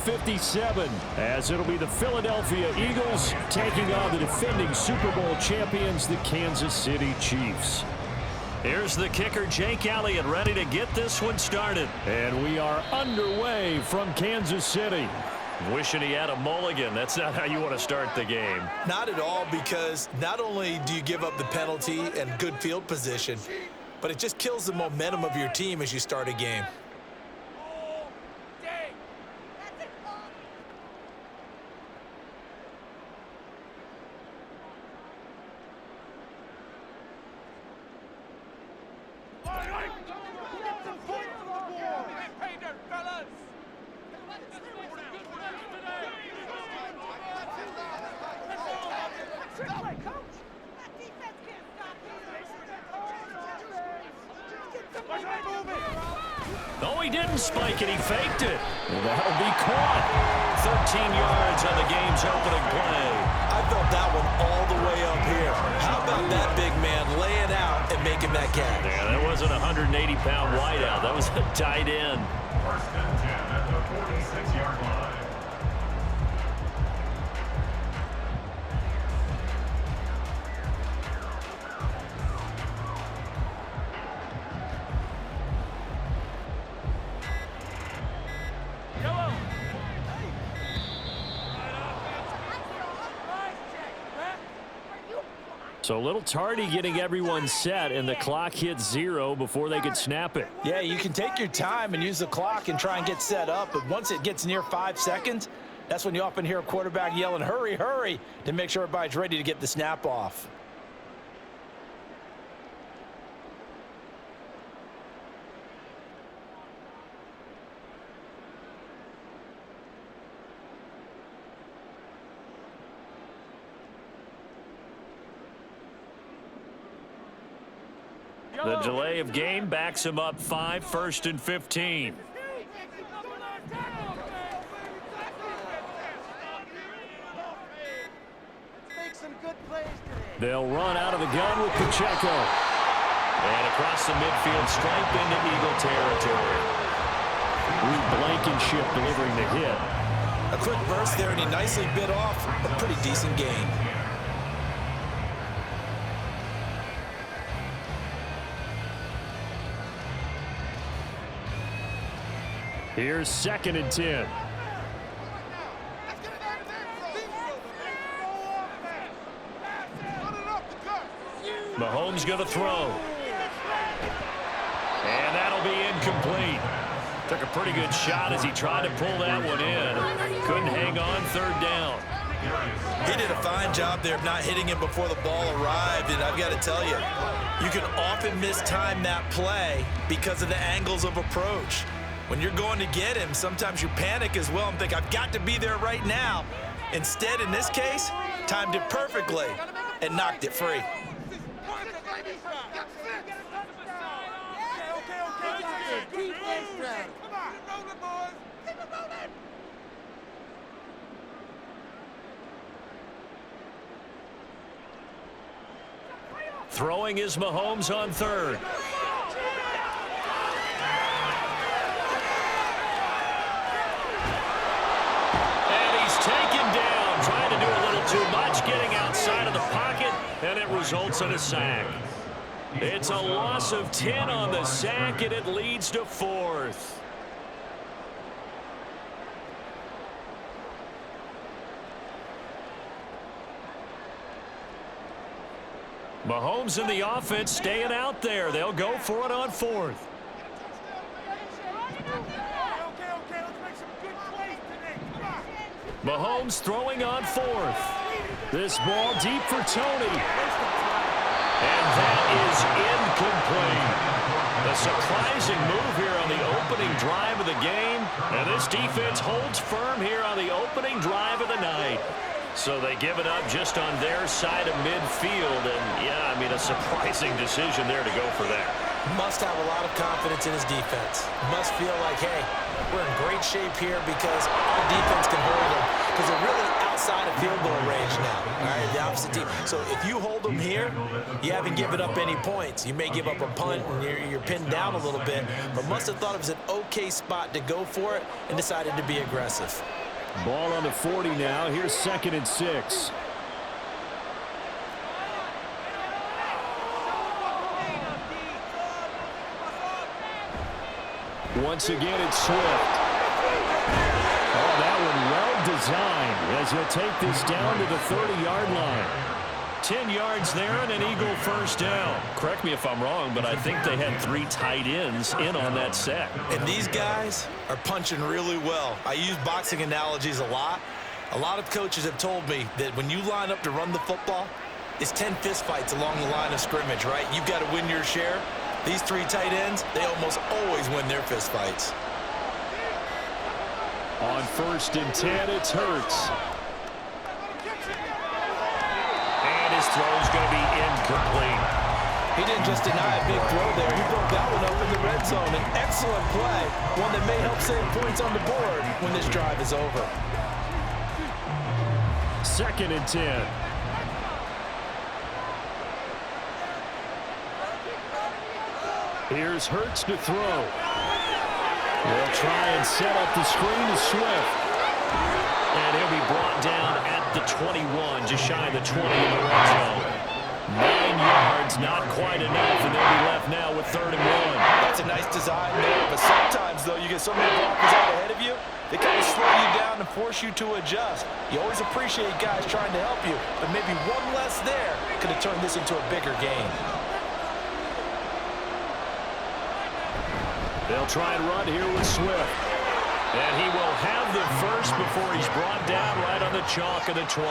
57, as it'll be the Philadelphia Eagles taking on the defending Super Bowl champions, the Kansas City Chiefs. Here's the kicker, Jake Elliott, ready to get this one started. And we are underway from Kansas City. Wishing he had a mulligan. That's not how you want to start the game. Not at all, because not only do you give up the penalty and good field position, but it just kills the momentum of your team as you start a game. No, he didn't spike it. He faked it. And that'll be caught. 13 yards on the game's opening play. I felt that one all the way up here. How about that big man laying out and making that catch? Yeah, that wasn't a 180-pound wideout. That was a tight end. First and 10 at the 46-yard line. So a little tardy getting everyone set, and the clock hits 0 before they could snap it. Yeah, you can take your time and use the clock and try and get set up, but once it gets near 5 seconds, that's when you often hear a quarterback yelling, hurry, hurry, to make sure everybody's ready to get the snap off. The delay of game backs him up 5, 1st and 15. They'll run out of the gun with Pacheco. And across the midfield stripe into Eagle territory. Blankenship delivering the hit. A quick burst there, and he nicely bit off a pretty decent gain. Here's 2nd and 10. Mahomes going to throw. And that'll be incomplete. Took a pretty good shot as he tried to pull that one in. Couldn't hang on, 3rd down. He did a fine job there of not hitting him before the ball arrived, and I've got to tell you, you can often mistime that play because of the angles of approach. When you're going to get him, sometimes you panic as well and think, I've got to be there right now. Instead, in this case, timed it perfectly and knocked it free. Throwing is Mahomes on 3rd. Taken down, trying to do a little too much, getting outside of the pocket, and it results in a sack. It's a loss of 10 on the sack, and it leads to 4th. Mahomes and the offense staying out there. They'll go for it on 4th. Mahomes throwing on 4th. This ball deep for Tony. And that is incomplete. A surprising move here on the opening drive of the game. And this defense holds firm here on the opening drive of the night. So they give it up just on their side of midfield. And, yeah, I mean, a surprising decision there to go for that. Must have a lot of confidence in his defense. Must feel like, hey, we're in great shape here because our defense can hold him. because they're really outside of field goal range now, all right, the opposite team. So if you hold them here, you haven't given up any points. You may give up a punt and you're pinned down a little bit, but must have thought it was an okay spot to go for it and decided to be aggressive. Ball on the 40 now. Here's 2nd and 6. Once again, it's Swift. Oh, that one well designed as he'll take this down to the 30-yard line. 10 yards there and an Eagle first down. Correct me if I'm wrong, but I think they had 3 tight ends in on that set. And these guys are punching really well. I use boxing analogies a lot. A lot of coaches have told me that when you line up to run the football, it's 10 fistfights along the line of scrimmage, right? You've got to win your share. These 3 tight ends, they almost always win their fistfights. On 1st and 10, it's Hurts. And his throw's going to be incomplete. He didn't just deny a big throw there. He broke that one up in the red zone. An excellent play, one that may help save points on the board when this drive is over. 2nd and 10. Here's Hurts to throw. They'll try and set up the screen to Swift. And he'll be brought down at the 21, just shy of the 20 in the red zone. 9 yards, not quite enough, and they'll be left now with 3rd and 1. That's a nice design there, but sometimes, though, you get so many blockers out ahead of you, they kind of slow you down and force you to adjust. You always appreciate guys trying to help you, but maybe one less there could have turned this into a bigger game. They'll try and run here with Swift. And he will have the first before he's brought down right on the chalk of the 20.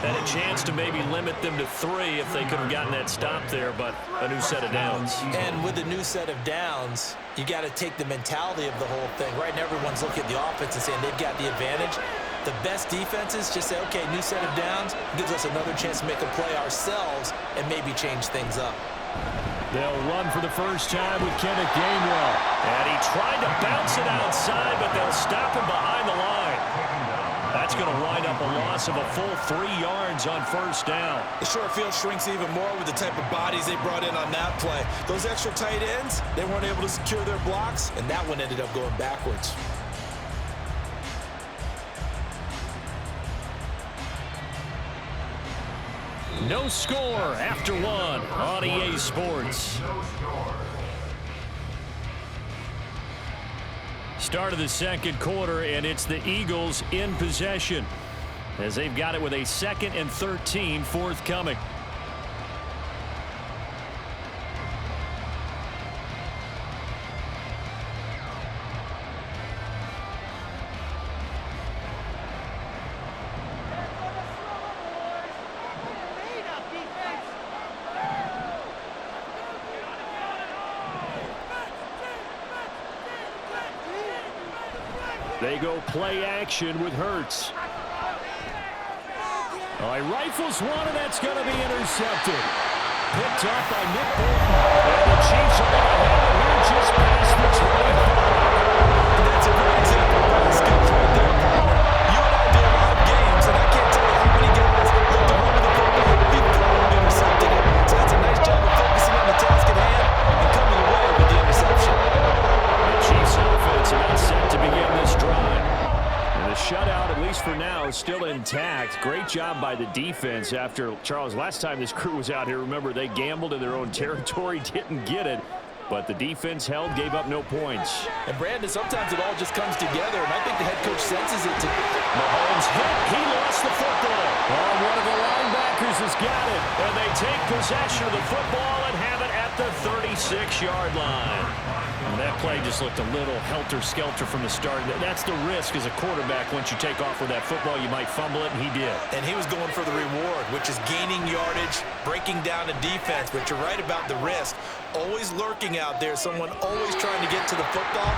Had a chance to maybe limit them to 3 if they could have gotten that stop there, but a new set of downs. And with the new set of downs, you got to take the mentality of the whole thing. Right now, everyone's looking at the offense and saying they've got the advantage. The best defenses just say, okay, new set of downs gives us another chance to make a play ourselves and maybe change things up. They'll run for the first time with Kenneth Gainwell. And he tried to bounce it outside, but they'll stop him behind the line. That's going to wind up a loss of a full 3 yards on 1st down. The short field shrinks even more with the type of bodies they brought in on that play. Those extra tight ends, they weren't able to secure their blocks, and that one ended up going backwards. No score after 1 on EA Sports. Start of the 2nd quarter, and it's the Eagles in possession as they've got it with a 2nd and 13 forthcoming. They go play action with Hurts. He rifles one, and that's going to be intercepted. Picked up by Nick Bolton. And the Chiefs are going to have it here just past the 25. That's a great example of the skills right there, partner. You and I do a lot of games, and I can't tell you how many guys look to run to the football before we intercepted it. So that's a nice job of focusing on the task at hand and coming away with the interception. The Chiefs offense about set to begin this drive. And the shutout, at least for now, is still intact. Great job by the defense after, Charles, last time this crew was out here, remember, they gambled in their own territory, didn't get it. But the defense held, gave up no points. And Brandon, sometimes it all just comes together, and I think the head coach senses it. Mahomes hit. He lost the football. One of the linebackers has got it. And they take possession of the football and have it at the 36-yard line. And that play just looked a little helter-skelter from the start. That's the risk as a quarterback. Once you take off with that football, you might fumble it, and he did. And he was going for the reward, which is gaining yardage, breaking down the defense. But you're right about the risk. Always lurking out there, someone always trying to get to the football.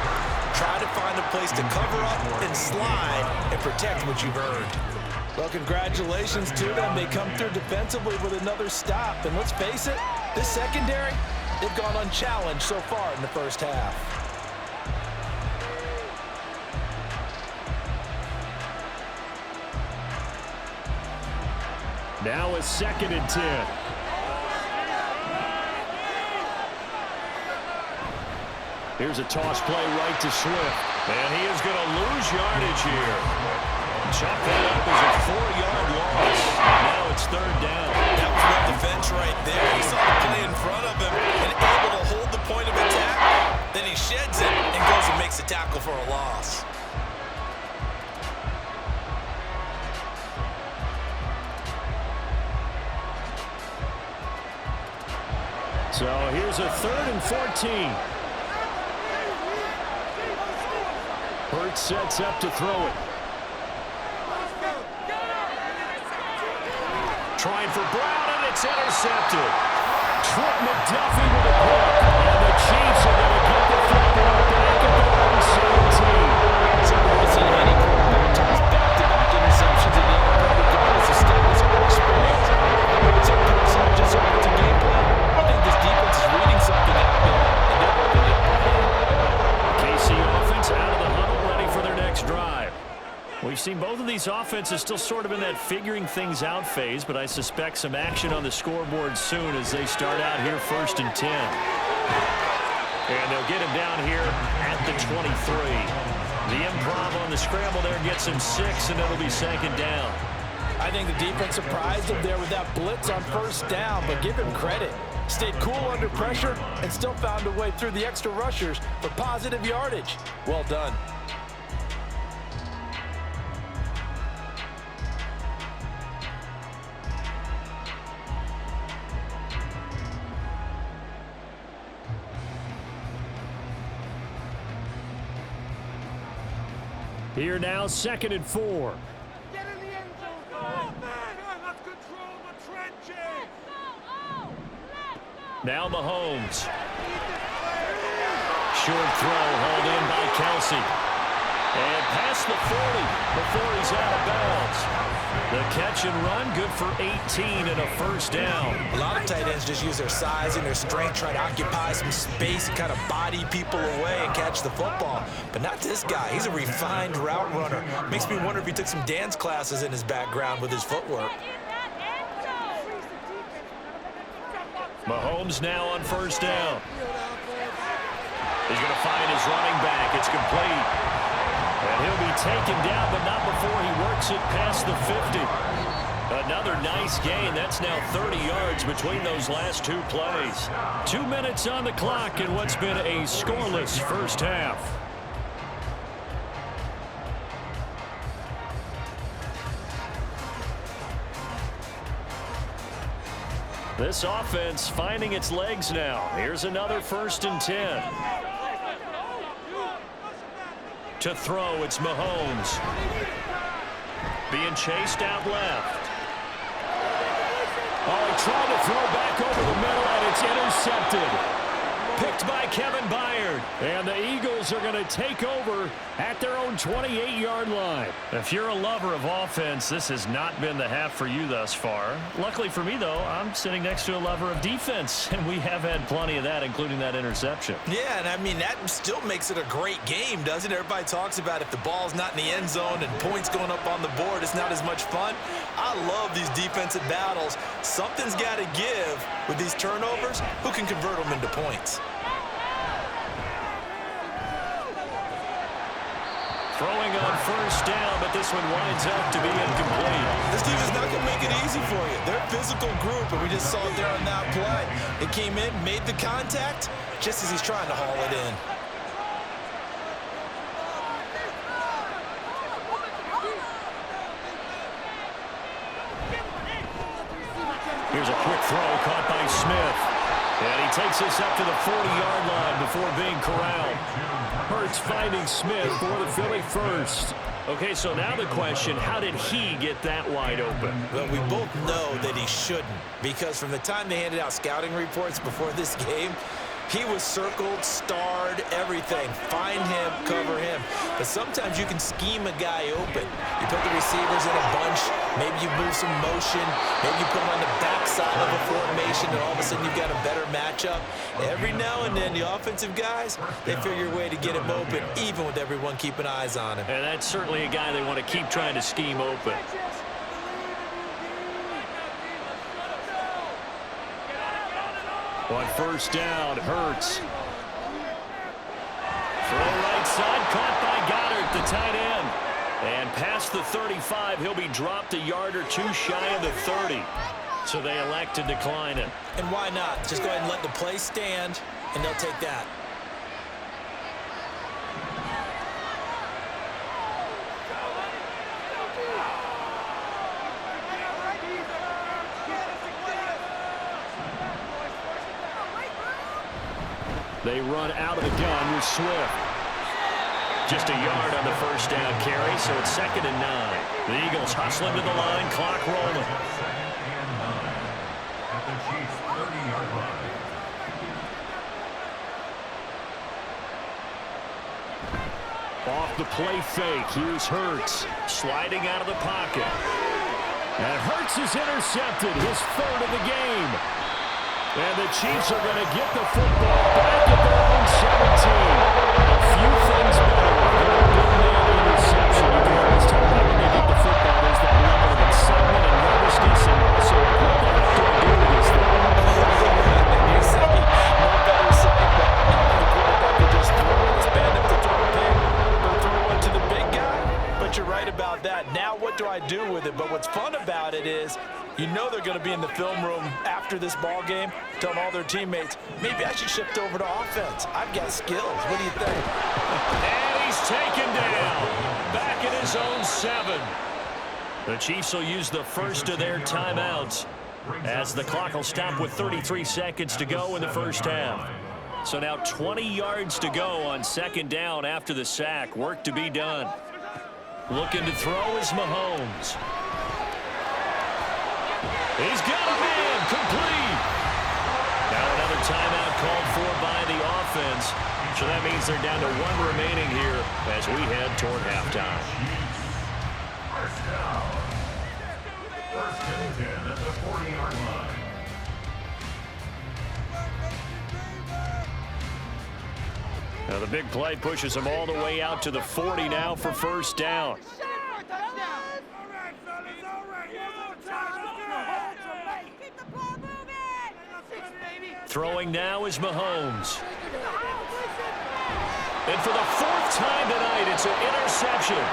Try to find a place to cover up and slide and protect what you've earned. Well, congratulations to them. They come through defensively with another stop. And let's face it, this secondary, they've gone unchallenged so far in the first half. Now a 2nd and 10. Here's a toss play right to Swift. And he is going to lose yardage here. Chop that up as a 4-yard loss. Now it's 3rd down. That was well defense right there. He saw the play in front of him and able to hold the point of attack. Then he sheds it and goes and makes a tackle for a loss. So here's a 3rd and 14. Hurts sets up to throw it. Trying for Brown, and it's intercepted. Trent McDuffie with a pick. And the Chiefs are going to get the football back at their own 17. It's always seen any quarterback toss back-to-back interceptions in the NFL regardless of status or experience. It's impressive just over to game plan. I think this defense is reading something out there, and they're holding the upper hand. KC offense out of the huddle, ready for their next drive. We've seen both of these offenses still sort of in that figuring things out phase, but I suspect some action on the scoreboard soon as they start out here 1st and 10. And they'll get him down here at the 23. The improv on the scramble there gets him 6, and it'll be 2nd down. I think the defense surprised him there with that blitz on 1st down, but give him credit. Stayed cool under pressure and still found a way through the extra rushers for positive yardage. Well done. Here now, 2nd and 4. Get in the end zone. Oh, man. Let's control the trenches. Now Mahomes. Short throw hauled in by Kelsey. And past the 40 before he's out of bounds. The catch and run, good for 18 and a 1st down. A lot of tight ends just use their size and their strength, try to occupy some space and kind of body people away and catch the football. But not this guy. He's a refined route runner. Makes me wonder if he took some dance classes in his background with his footwork. Mahomes now on 1st down. He's going to find his running back. It's complete. And he'll be taken down, but not before he works it past the 50. Another nice gain. That's now 30 yards between those last 2 plays. 2 minutes on the clock in what's been a scoreless 1st half. This offense finding its legs now. Here's another 1st and 10. To throw, it's Mahomes. Being chased out left. Oh, he tried to throw back over the middle, and it's intercepted. Picked by Kevin Byard. And the Eagles are going to take over at their own 28-yard line. If you're a lover of offense, this has not been the half for you thus far. Luckily for me, though, I'm sitting next to a lover of defense, and we have had plenty of that, including that interception. Yeah, and I mean, that still makes it a great game, doesn't it? Everybody talks about if the ball's not in the end zone and points going up on the board, it's not as much fun. I love these defensive battles. Something's got to give with these turnovers. Who can convert them into points? Throwing on 1st down, but this one winds up to be incomplete. This defense not going to make it easy for you. They're a physical group, and we just saw it there on that play. It came in, made the contact, just as he's trying to haul it in. Here's a quick throw caught by Smith. And he takes us up to the 40-yard line before being corralled. Hurts finding Smith for the Philly first. Okay, so now the question, how did he get that wide open? Well, we both know that he shouldn't, because from the time they handed out scouting reports before this game, he was circled, starred, everything. Find him, cover him. But sometimes you can scheme a guy open. You put the receivers in a bunch. Maybe you move some motion. Maybe you put them on the backside of a formation, and all of a sudden you've got a better matchup. Every now and then, the offensive guys, they figure a way to get him open, even with everyone keeping eyes on him. And that's certainly a guy they want to keep trying to scheme open. On first down, Hurts. Throw right side, caught by Goddard, the tight end. And past the 35, he'll be dropped a yard or two shy of the 30. So they elect to decline it. And why not? Just go ahead and let the play stand, and they'll take that. They run out of the gun with Swift. Just a yard on the first down carry, so it's 2nd and 9. The Eagles hustling to the line, clock rolling. Off the play fake, here's Hurts. Sliding out of the pocket. And Hurts is intercepted, his 3rd of the game. And the Chiefs are going to get the football back at their own 17. A few things better than a big man interception. You can always tell right when they get the football, there's that level of excitement and nervousness, and also what the heck do I do with this thing? And you say, no better sight, but not for the quarterback to just throw it. It's bad enough to throw a pick, but throw one to the big guy. But you're right about that. Now what do I do with it? But what's fun about it is, you know they're going to be in the film room after this ball game, telling all their teammates, maybe I should shift over to offense. I've got skills. What do you think? And he's taken down. Back at his own 7. The Chiefs will use the first of their timeouts as the clock will stop with 33 seconds to go in the first half. So now 20 yards to go on 2nd down after the sack. Work to be done. Looking to throw is Mahomes. He's got a man, complete. Now another timeout called for by the offense. So that means they're down to 1 remaining here as we head toward halftime. First and 10 at the 40-yard line. Now the big play pushes them all the way out to the 40 now for first down. Throwing now is Mahomes. And for the 4th time tonight, it's an interception.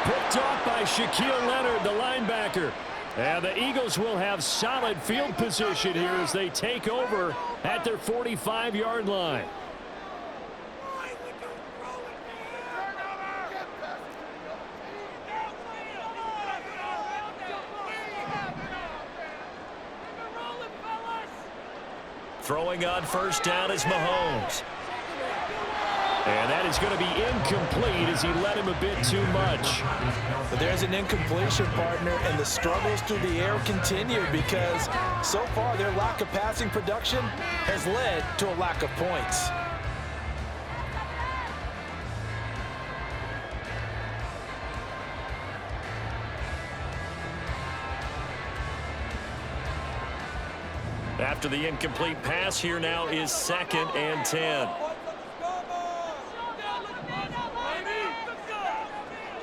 Picked off by Shaquille Leonard, the linebacker. And the Eagles will have solid field position here as they take over at their 45-yard line. Throwing on first down is Mahomes. And that is going to be incomplete as he led him a bit too much. But there's an incompletion, partner, and the struggles through the air continue because so far their lack of passing production has led to a lack of points. After the incomplete pass, here now is 2nd and 10.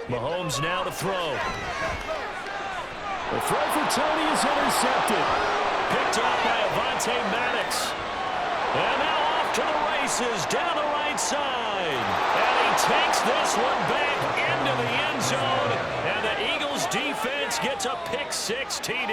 Mahomes now to throw. The throw for Tony is intercepted. Picked off by Avonte Maddox. And now off to the races down the right side. And he takes this one back into the end zone. And the Eagles defense gets a pick-6 TD.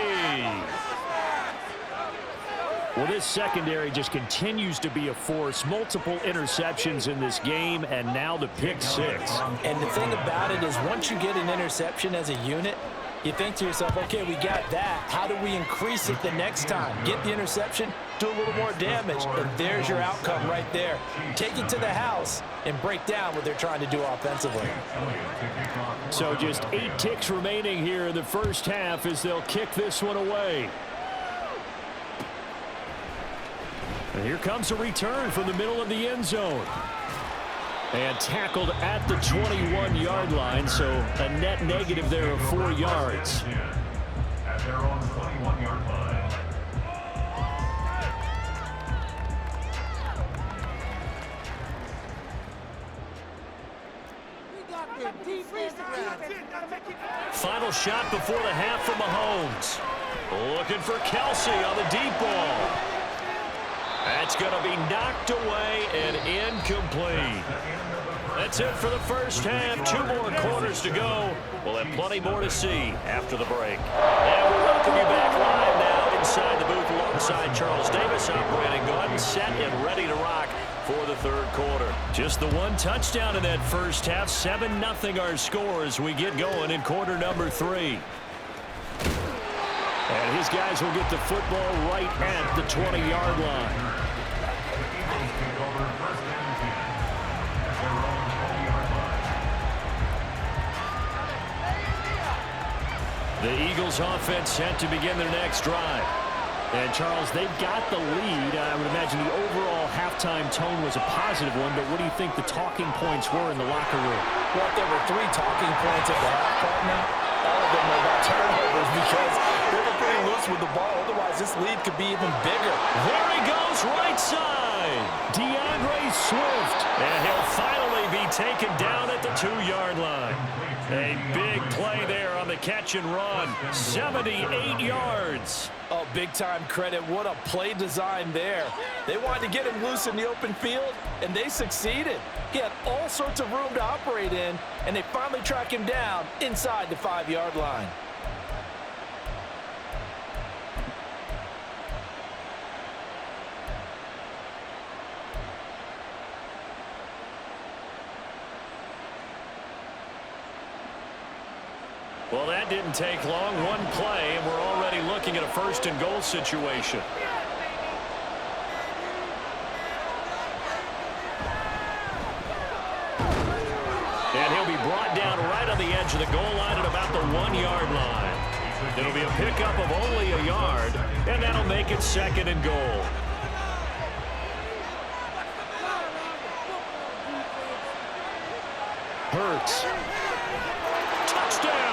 Well, this secondary just continues to be a force. Multiple interceptions in this game, and now the pick-6. And the thing about it is once you get an interception as a unit, you think to yourself, okay, we got that. How do we increase it the next time? Get the interception, do a little more damage, and there's your outcome right there. Take it to the house and break down what they're trying to do offensively. So just 8 ticks remaining here in the first half as they'll kick this one away. And here comes a return from the middle of the end zone. And tackled at the 21-yard line, so a net negative there of 4 yards. At their own 21-yard line. Final shot before the half from Mahomes. Looking for Kelsey on the deep ball. That's going to be knocked away and incomplete. That's it for the first half. 2 more quarters to go. We'll have plenty more to see after the break. And we welcome you back live now inside the booth alongside Charles Davis, operating gun, set and ready to rock for the third quarter. Just the 1 touchdown in that first half. 7-0 our score as we get going in quarter number 3. And his guys will get the football right at the 20-yard line. The Eagles offense set to begin their next drive. And, Charles, they've got the lead. I would imagine the overall halftime tone was a positive one, but what do you think the talking points were in the locker room? Well, there were 3 talking points at the half partner. All of them were about turnovers because they were pretty loose with the ball. Otherwise, this lead could be even bigger. There he goes, right side. DeAndre Swift. And he'll finally be taken down at the 2-yard line. A big play there on the catch and run. 78 yards. Oh, big-time credit. What a play design there. They wanted to get him loose in the open field, and they succeeded. He had all sorts of room to operate in, and they finally track him down inside the 5-yard line. Well, that didn't take long. 1 play, and we're already looking at a 1st and goal situation. And he'll be brought down right on the edge of the goal line at about the 1-yard line. It'll be a pickup of only a yard, and that'll make it 2nd and goal. Hurts. Touchdown!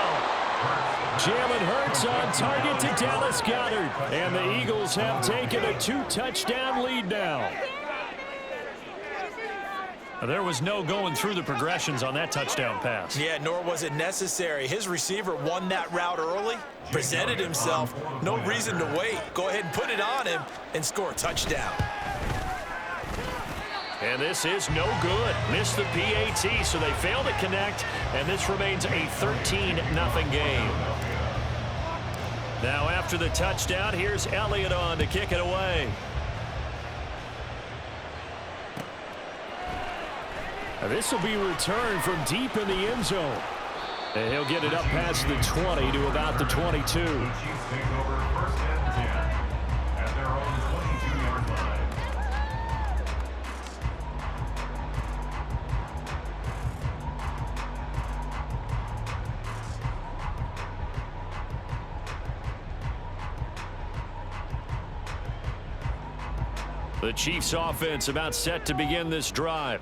Jalen Hurts on target to Dallas Goedert. And the Eagles have taken a 2-touchdown lead now. There was no going through the progressions on that touchdown pass. Yeah, nor was it necessary. His receiver won that route early, presented himself. No reason to wait. Go ahead and put it on him and score a touchdown. And this is no good. Missed the PAT, so they fail to connect, and this remains a 13-0 game. Now after the touchdown, here's Elliott on to kick it away. This will be returned from deep in the end zone. And he'll get it up past the 20 to about the 22. The Chiefs take over 1st and 10 at their own 22-yard line. The Chiefs offense about set to begin this drive.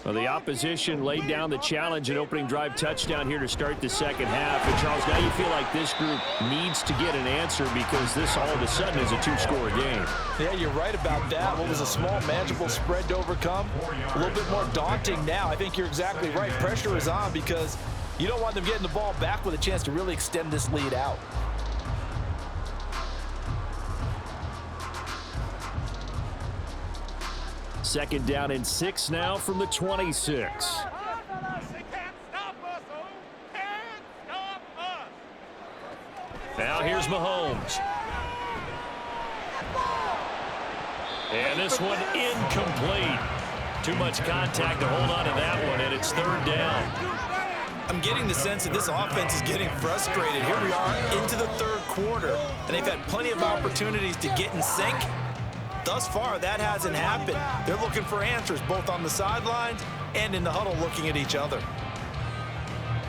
Well, the opposition laid down the challenge and opening drive touchdown here to start the second half. And, Charles, now you feel like this group needs to get an answer because this all of a sudden is a 2-score game. Yeah, you're right about that. What was a small, manageable spread to overcome? A little bit more daunting now. I think you're exactly right. Pressure is on because you don't want them getting the ball back with a chance to really extend this lead out. Second down and 6 now from the 26. They can't stop us, oh! Can't stop us! Now here's Mahomes. And this one incomplete. Too much contact to hold on to that one, and it's 3rd down. I'm getting the sense that this offense is getting frustrated. Here we are into the 3rd quarter, and they've had plenty of opportunities to get in sync. Thus far, that hasn't happened. They're looking for answers both on the sidelines and in the huddle looking at each other.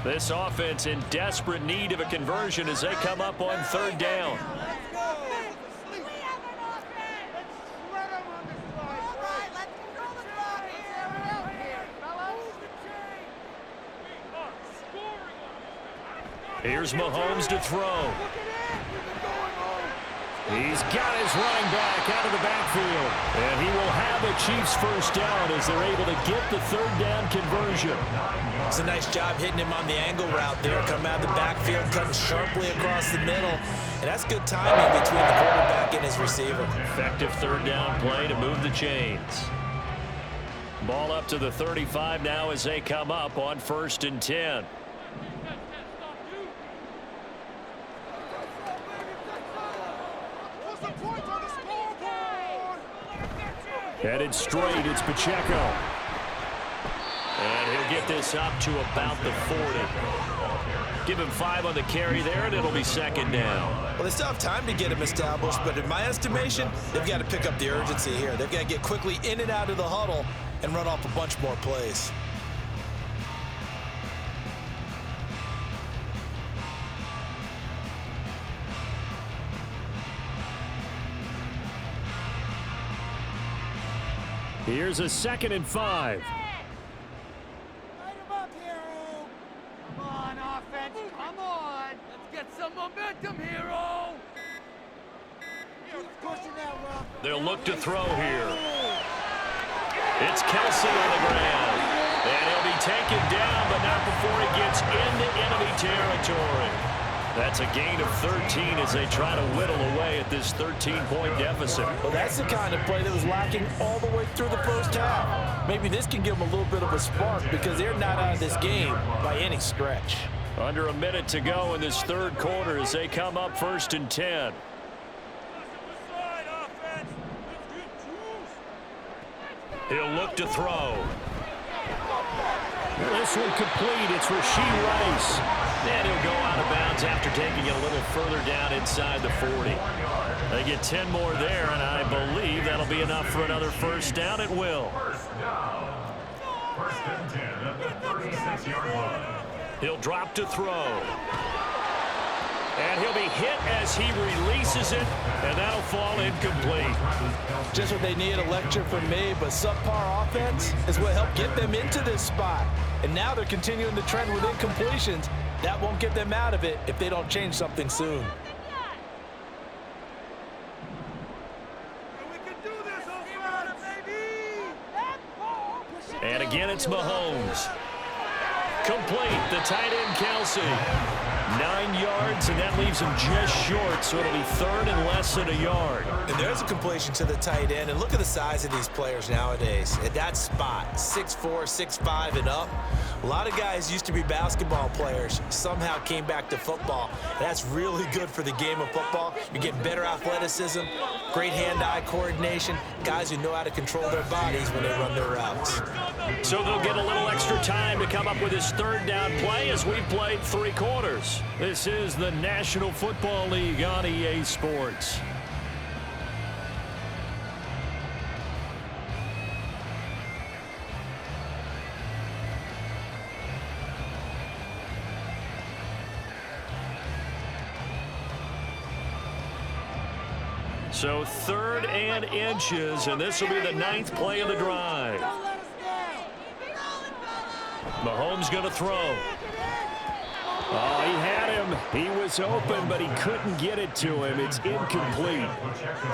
This offense in desperate need of a conversion as they come up on 3rd down. Here's Mahomes to throw. He's got his running back out of the backfield. And he will have a Chiefs first down as they're able to get the third down conversion. It's a nice job hitting him on the angle route there. Coming out of the backfield, cutting sharply across the middle. And that's good timing between the quarterback and his receiver. Effective third down play to move the chains. Ball up to the 35 now as they come up on 1st and 10. Headed straight, it's Pacheco. And he'll get this up to about the 40. Give him 5 on the carry there, and it'll be 2nd down. Well, they still have time to get him established, but in my estimation, they've got to pick up the urgency here. They've got to get quickly in and out of the huddle and run off a bunch more plays. Here's a 2nd and 5. Light him up, Hero. Come on, offense. Come on. Let's get some momentum, Hero. Keep pushing that rock. They'll look to throw here. It's Kelsey on the ground. And he'll be taken down, but not before he gets into enemy territory. That's a gain of 13 as they try to whittle away at this 13-point deficit. Well, that's the kind of play that was lacking all the way through the first half. Maybe this can give them a little bit of a spark because they're not out of this game by any stretch. Under a minute to go in this third quarter as they come up 1st and 10. He'll look to throw. This one complete. It's Rashee Rice. And he'll go out of bounds after taking it a little further down inside the 40. They get 10 more there, and I believe that'll be enough for another first down. It will. First down. 1st and 10 at the 36-yard line. He'll drop to throw. And he'll be hit as he releases it, and that'll fall incomplete. Just what they need, a lecture from me, but subpar offense is what helped get them into this spot. And now they're continuing the trend with incompletions. That won't get them out of it if they don't change something soon. We can do this, offense, baby. And again, it's Mahomes. Complete, the tight end Kelsey. 9 yards, and that leaves him just short, so it'll be 3rd and less than a yard. And there's a completion to the tight end. And look at the size of these players nowadays. At that spot, 6'4", 6'5", and up. A lot of guys used to be basketball players, somehow came back to football. And that's really good for the game of football. You're getting better athleticism, great hand-eye coordination, guys who know how to control their bodies when they run their routes. So they'll get a little extra time to come up with his 3rd down play as we've played 3 quarters. This is the National Football League on EA Sports. So 3rd and inches, and this will be the 9th play of the drive. Don't let us down. Mahomes going to throw. Oh, he had him. He was open, but he couldn't get it to him. It's incomplete.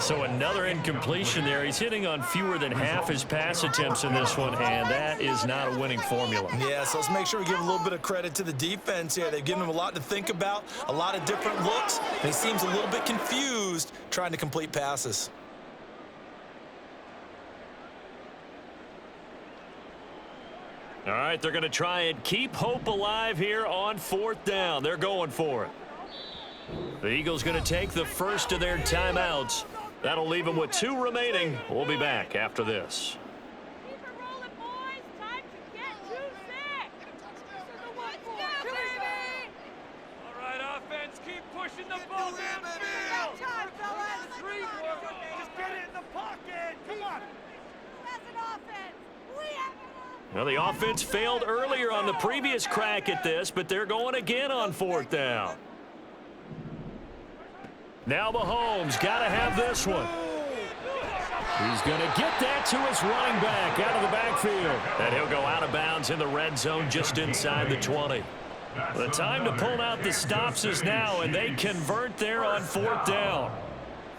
So another incompletion there. He's hitting on fewer than half his pass attempts in this one, and that is not a winning formula. Yeah, so let's make sure we give a little bit of credit to the defense here. They've given him a lot to think about, a lot of different looks, and he seems a little bit confused trying to complete passes. All right, they're going to try and keep hope alive here on 4th down. They're going for it. The Eagles going to take the first of their timeouts. That'll leave them with 2 remaining. We'll be back after this. Keep it rolling, boys. Time to get juicy. Let's go, baby. All right, offense, keep pushing the ball downfield. Time, fellas. 3 more. Just get it in the pocket. Come on. That's an offense. We have it. Well, the offense failed earlier on the previous crack at this, but they're going again on 4th down. Now Mahomes got to have this one. He's going to get that to his running back out of the backfield. And he'll go out of bounds in the red zone just inside the 20. The time to pull out the stops is now, and they convert there on 4th down.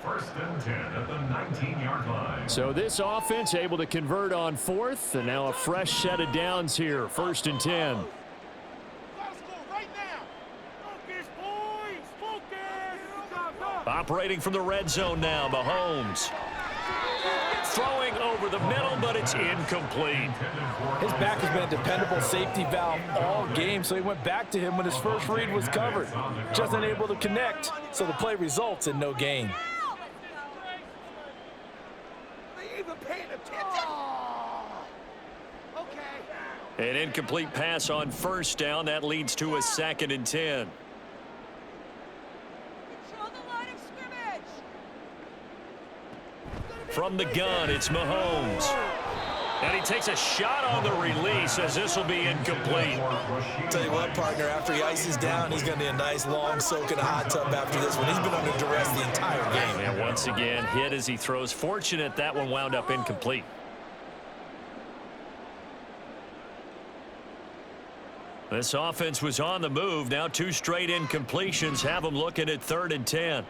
First and 10 at the 19-yard line. So this offense able to convert on fourth, and now a fresh set of downs here. 1st and 10. Let's go right now. Focus, boys. Focus. Operating from the red zone now, Mahomes. Throwing over the middle, but it's incomplete. His back has been a dependable safety valve all game, so he went back to him when his first read was covered. Just unable to connect, so the play results in no gain. They even paying attention. Okay. An incomplete pass on 1st down. That leads to a 2nd and 10. Control the line of scrimmage. From the gun, it's Mahomes. And he takes a shot on the release as this will be incomplete. Tell you what, partner, after he ices down, he's going to need a nice long soak in a hot tub after this one. He's been under duress the entire game. And once again, hit as he throws. Fortunate that one wound up incomplete. This offense was on the move. Now 2 straight incompletions have them looking at 3rd and 10.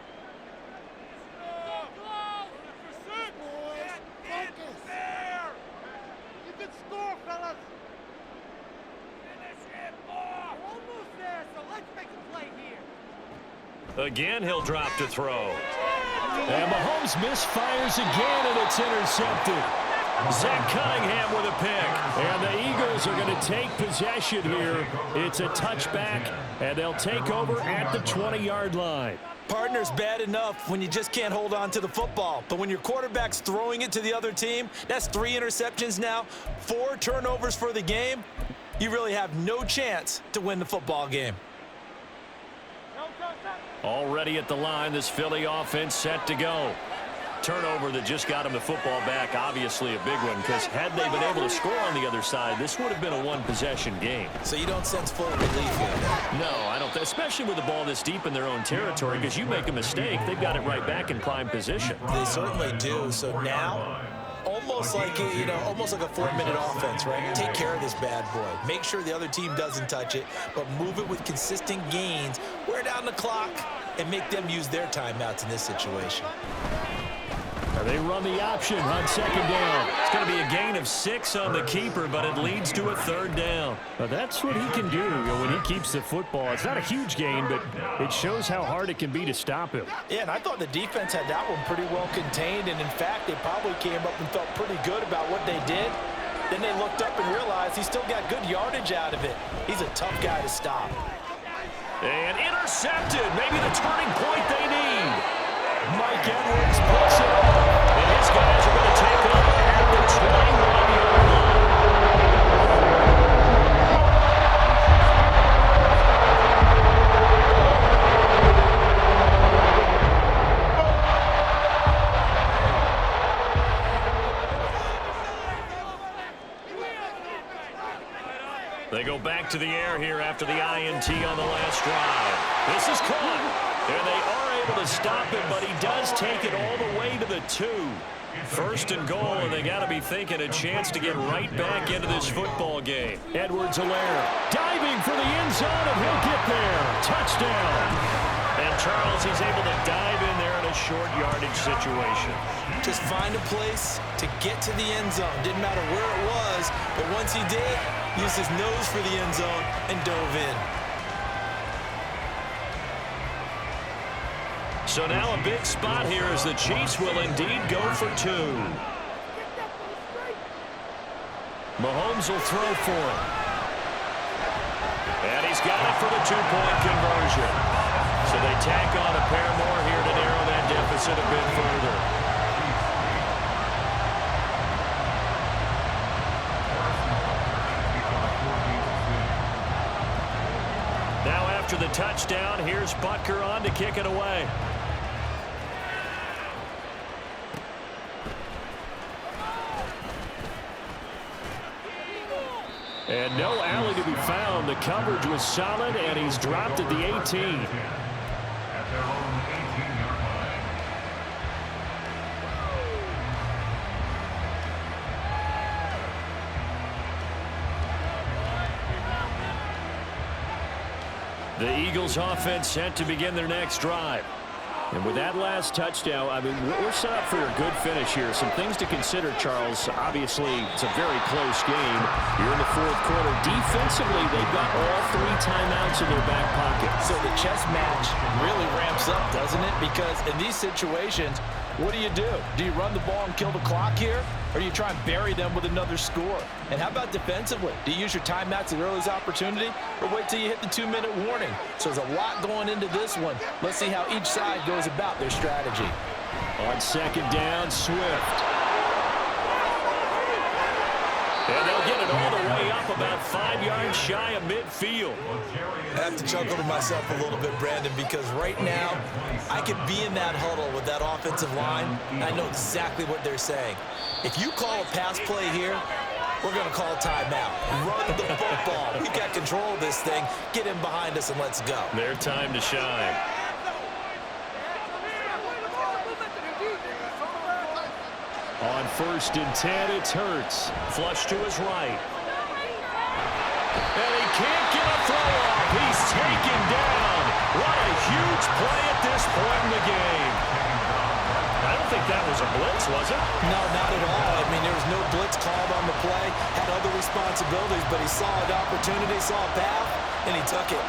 Again, he'll drop to throw. And Mahomes misfires again, and it's intercepted. Zach Cunningham with a pick. And the Eagles are going to take possession here. It's a touchback, and they'll take over at the 20-yard line. Partner's bad enough when you just can't hold on to the football. But when your quarterback's throwing it to the other team, that's 3 interceptions now, 4 turnovers for the game. You really have no chance to win the football game. Already at the line, this Philly offense set to go. Turnover that just got him the football back, obviously a big one, because had they been able to score on the other side, this would have been a 1-possession game. So you don't sense full relief here? No, I don't, especially with the ball this deep in their own territory, because you make a mistake, they've got it right back in prime position. They certainly do. So now, almost like a 4-minute offense, right? Take care of this bad boy. Make sure the other team doesn't touch it, but move it with consistent gains. Wear down the clock and make them use their timeouts in this situation. They run the option on 2nd down. It's going to be a gain of 6 on the keeper, but it leads to a 3rd down. But that's what he can do when he keeps the football. It's not a huge gain, but it shows how hard it can be to stop him. Yeah, and I thought the defense had that one pretty well contained, and in fact, they probably came up and felt pretty good about what they did. Then they looked up and realized he still got good yardage out of it. He's a tough guy to stop. And intercepted, maybe the turning point they need. Mike Edwards puts it up. And his guys are going to take over at the 21-yard line. They go back to the air here after the INT on the last drive. This is caught. And they are able to stop him, but he does take it all the way to the 2. 1st and goal, and they got to be thinking a chance to get right back into this football game. Edwards-Helaire diving for the end zone, and he'll get there. Touchdown. And Charles, he's able to dive in there in a short yardage situation. Just find a place to get to the end zone. Didn't matter where it was, but once he did, used his nose for the end zone and dove in. So now a big spot here as the Chiefs will indeed go for 2. Mahomes will throw for it. And he's got it for the 2-point conversion. So they tack on a pair more here to narrow that deficit a bit further. Now after the touchdown, here's Butker on to kick it away. And no alley to be found. The coverage was solid, and he's dropped at the 18. At their own 18-yard line. The Eagles offense set to begin their next drive. And with that last touchdown, I mean, we're set up for a good finish here. Some things to consider, Charles. Obviously, it's a very close game. You're in the fourth quarter. Defensively, they've got all 3 timeouts in their back pocket. So the chess match really ramps up, doesn't it? Because in these situations, what do? Do you run the ball and kill the clock here? Or do you try and bury them with another score? And how about defensively? Do you use your timeouts at earliest opportunity? Or wait till you hit the 2-minute warning? So there's a lot going into this one. Let's see how each side goes about their strategy. On second down, Swift. And they'll get it all the way up about 5 yards shy of midfield. I have to chuckle to myself a little bit, Brandon, because right now I could be in that huddle with that offensive line, and I know exactly what they're saying. If you call a pass play here, we're going to call a timeout. Run the football. We've got control of this thing. Get in behind us and let's go. Their time to shine. On 1st and 10, it's Hurts. Flush to his right. And he can't get a throw off. He's taken down. What a huge play at this point in the game. I don't think that was a blitz, was it? No, not at all. I mean, there was no blitz called on the play. Had other responsibilities, but he saw an opportunity, saw a path, and he took it.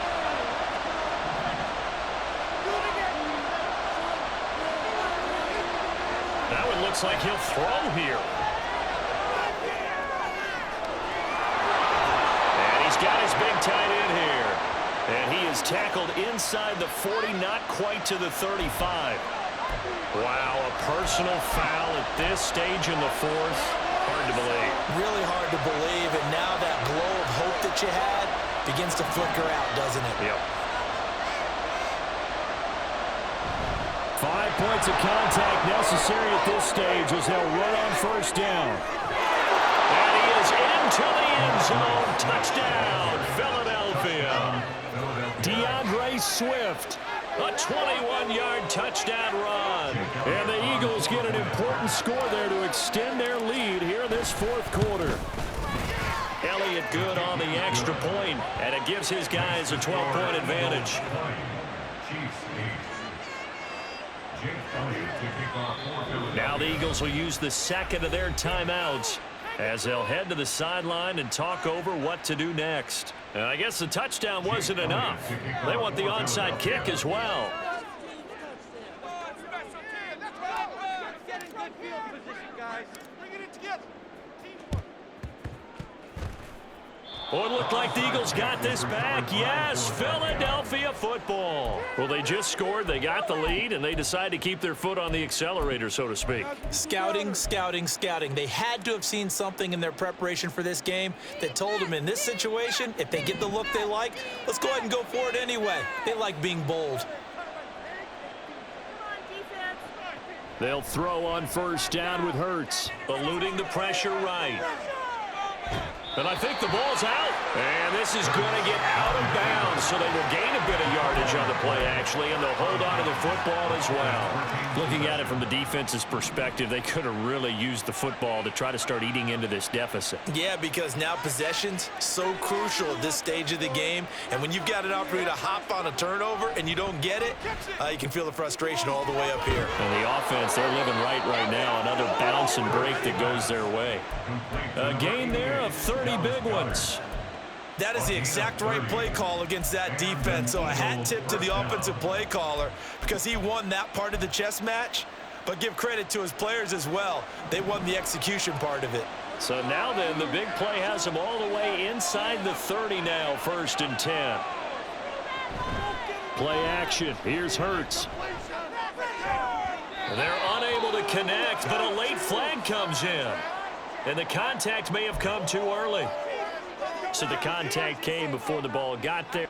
Now it looks like he'll throw here. And he's got his big tight end here. And he is tackled inside the 40, not quite to the 35. Wow, a personal foul at this stage in the fourth. Hard to believe. Really hard to believe, and now that glow of hope that you had begins to flicker out, doesn't it? Yep. 5 points of contact necessary at this stage as they'll run on 1st down. And he is into the end zone. Touchdown, Philadelphia. DeAndre Swift, a 21-yard touchdown run. And the Eagles get an important score there to extend their lead here in this fourth quarter. Elliott good on the extra point, and it gives his guys a 12-point advantage. Now the Eagles will use the second of their timeouts as they'll head to the sideline and talk over what to do next. And I guess the touchdown wasn't enough. They want the onside kick as well. Get in good field position, guys. Bring it together. Teamwork. Oh, it looked like the Eagles got this back. Yes, Philadelphia football. Well, they just scored, they got the lead, and they decided to keep their foot on the accelerator, so to speak. Scouting, scouting, scouting. They had to have seen something in their preparation for this game that told them in this situation, if they get the look they like, let's go ahead and go for it anyway. They like being bold. They'll throw on 1st down with Hurts, eluding the pressure right. And I think the ball's out. And this is going to get out of bounds, so they will gain a bit of yardage on the play, actually, and they'll hold on to the football as well. Looking at it from the defense's perspective, they could have really used the football to try to start eating into this deficit. Yeah, because now possession's so crucial at this stage of the game. And when you've got an opportunity to hop on a turnover and you don't get it, you can feel the frustration all the way up here. And the offense, they're living right now. Another bounce and break that goes their way. A gain there of 30 big ones. That is the exact right play call against that defense. So a hat tip to the offensive play caller because he won that part of the chess match. But give credit to his players as well. They won the execution part of it. So now then, the big play has them all the way inside the 30 now, 1st and 10. Play action. Here's Hurts. They're unable to connect, but a late flag comes in. And the contact may have come too early. So the contact came before the ball got there.